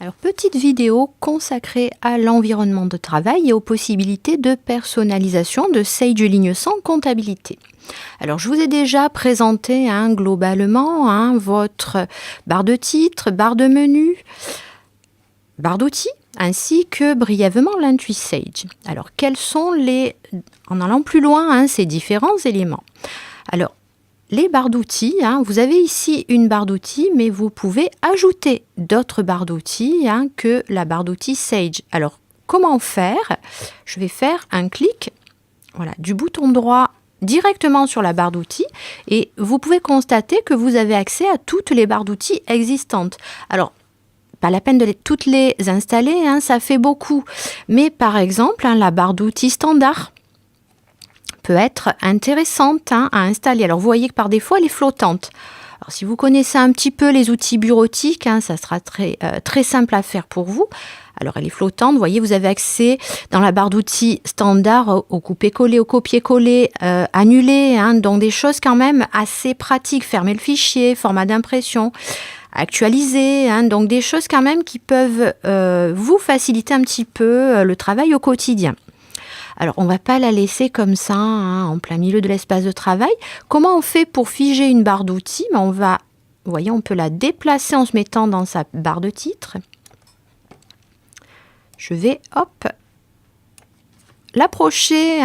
Alors, petite vidéo consacrée à l'environnement de travail et aux possibilités de personnalisation de Sage Ligne 100 comptabilité. Alors, je vous ai déjà présenté globalement votre barre de titre, barre de menu, barre d'outils, ainsi que brièvement l'Intuit Sage. Alors, quels sont en allant plus loin, ces différents éléments? Alors, les barres d'outils, vous avez ici une barre d'outils, mais vous pouvez ajouter d'autres barres d'outils que la barre d'outils Sage. Alors, comment faire? Je vais faire un clic du bouton droit directement sur la barre d'outils et vous pouvez constater que vous avez accès à toutes les barres d'outils existantes. Alors, pas la peine de toutes les installer, ça fait beaucoup. Mais par exemple, la barre d'outils standard peut être intéressante à installer. Alors, vous voyez que par défaut, elle est flottante. Alors, si vous connaissez un petit peu les outils bureautiques, ça sera très simple à faire pour vous. Alors, elle est flottante. Vous voyez, vous avez accès dans la barre d'outils standard au couper-coller, au copier-coller, annuler. Donc, des choses quand même assez pratiques. Fermer le fichier, format d'impression, actualiser. Donc, des choses quand même qui peuvent vous faciliter un petit peu le travail au quotidien. Alors, on ne va pas la laisser comme ça, en plein milieu de l'espace de travail. Comment on fait pour figer une barre d'outils? Vous voyez, on peut la déplacer en se mettant dans sa barre de titre. Je vais, l'approcher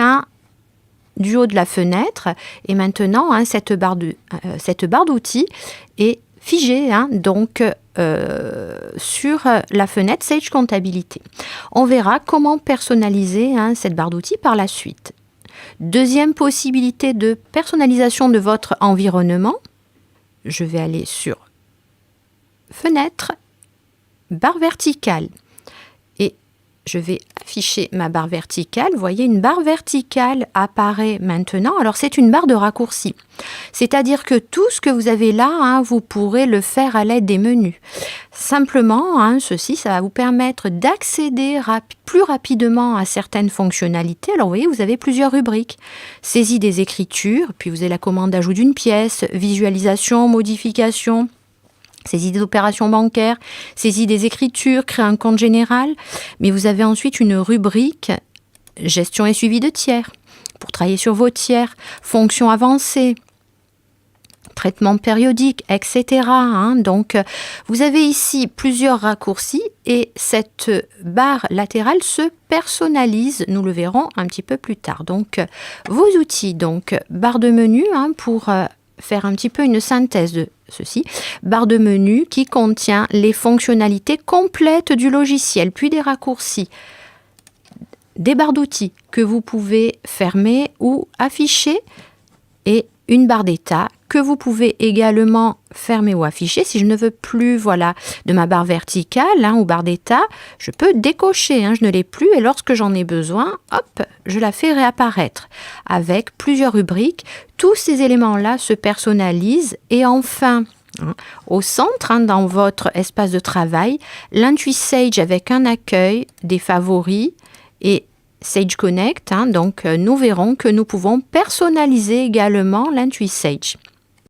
du haut de la fenêtre. Et maintenant, cette barre d'outils est figée, sur la fenêtre Sage Comptabilité. On verra comment personnaliser cette barre d'outils par la suite. Deuxième possibilité de personnalisation de votre environnement. Je vais aller sur Fenêtre, barre verticale. Et je vais afficher ma barre verticale. Vous voyez, une barre verticale apparaît maintenant. Alors, c'est une barre de raccourci. C'est-à-dire que tout ce que vous avez là, vous pourrez le faire à l'aide des menus. Simplement, ceci, ça va vous permettre d'accéder plus rapidement à certaines fonctionnalités. Alors, vous voyez, vous avez plusieurs rubriques. Saisie des écritures, puis vous avez la commande d'ajout d'une pièce, visualisation, modification, saisie des opérations bancaires, saisie des écritures, créer un compte général. Mais vous avez ensuite une rubrique gestion et suivi de tiers pour travailler sur vos tiers, fonctions avancées, traitement périodique, etc. Donc, vous avez ici plusieurs raccourcis et cette barre latérale se personnalise. Nous le verrons un petit peu plus tard. Donc, vos outils, barre de menu pour faire un petit peu une synthèse de ceci. Barre de menu qui contient les fonctionnalités complètes du logiciel, puis des raccourcis, des barres d'outils que vous pouvez fermer ou afficher et une barre d'état que vous pouvez également fermer ou afficher. Si je ne veux plus de ma barre verticale ou barre d'état, je peux décocher, je ne l'ai plus et lorsque j'en ai besoin, je la fais réapparaître avec plusieurs rubriques. Tous ces éléments-là se personnalisent et enfin, au centre, dans votre espace de travail, l'Intuit Sage avec un accueil, des favoris et Sage Connect. Donc, nous verrons que nous pouvons personnaliser également l'Intuit Sage.